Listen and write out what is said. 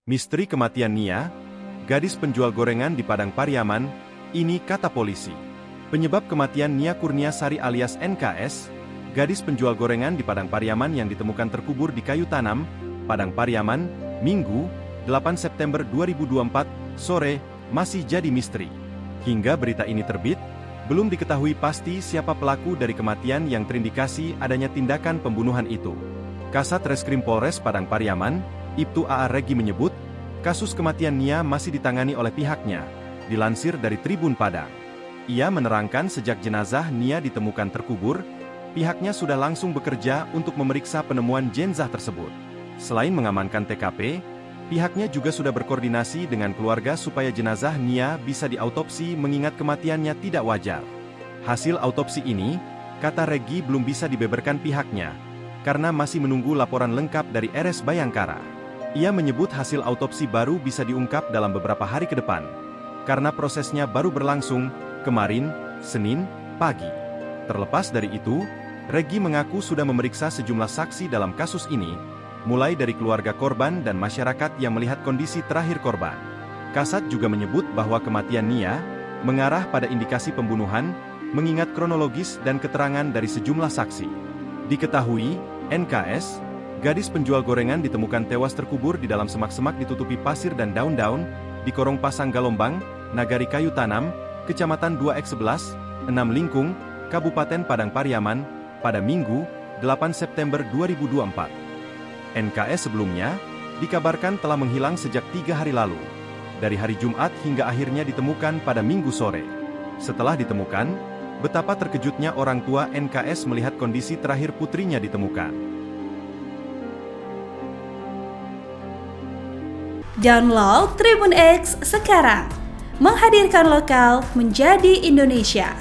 Misteri kematian Nia, gadis penjual gorengan di Padang Pariaman, ini kata polisi. Penyebab kematian Nia Kurniasari alias NKS, gadis penjual gorengan di Padang Pariaman yang ditemukan terkubur di kayu tanam, Padang Pariaman, Minggu, 8 September 2024, sore, masih jadi misteri. Hingga berita ini terbit, belum diketahui pasti siapa pelaku dari kematian yang terindikasi adanya tindakan pembunuhan itu. Kasat Reskrim Polres Padang Pariaman, Ibtu AA Regi menyebut, kasus kematian Nia masih ditangani oleh pihaknya, dilansir dari Tribun Padang. Ia menerangkan sejak jenazah Nia ditemukan terkubur, pihaknya sudah langsung bekerja untuk memeriksa penemuan jenazah tersebut. Selain mengamankan TKP, pihaknya juga sudah berkoordinasi dengan keluarga supaya jenazah Nia bisa diautopsi mengingat kematiannya tidak wajar. Hasil autopsi ini, kata Regi belum bisa dibeberkan pihaknya, karena masih menunggu laporan lengkap dari RS Bayangkara. Ia menyebut hasil autopsi baru bisa diungkap dalam beberapa hari ke depan, karena prosesnya baru berlangsung kemarin, Senin, pagi. Terlepas dari itu, Regi mengaku sudah memeriksa sejumlah saksi dalam kasus ini, mulai dari keluarga korban dan masyarakat yang melihat kondisi terakhir korban. Kasat juga menyebut bahwa kematian Nia mengarah pada indikasi pembunuhan, mengingat kronologis dan keterangan dari sejumlah saksi. Diketahui, NKS, gadis penjual gorengan ditemukan tewas terkubur di dalam semak-semak ditutupi pasir dan daun-daun, di Korong Pasang Galombang, Nagari Kayu Tanam, Kecamatan 2X11, 6 Lingkung, Kabupaten Padang Pariaman, pada Minggu, 8 September 2024. NKS sebelumnya, dikabarkan telah menghilang sejak 3 hari lalu, dari hari Jumat hingga akhirnya ditemukan pada Minggu sore. Setelah ditemukan, betapa terkejutnya orang tua NKS melihat kondisi terakhir putrinya ditemukan. Download Tribun X sekarang, menghadirkan lokal menjadi Indonesia.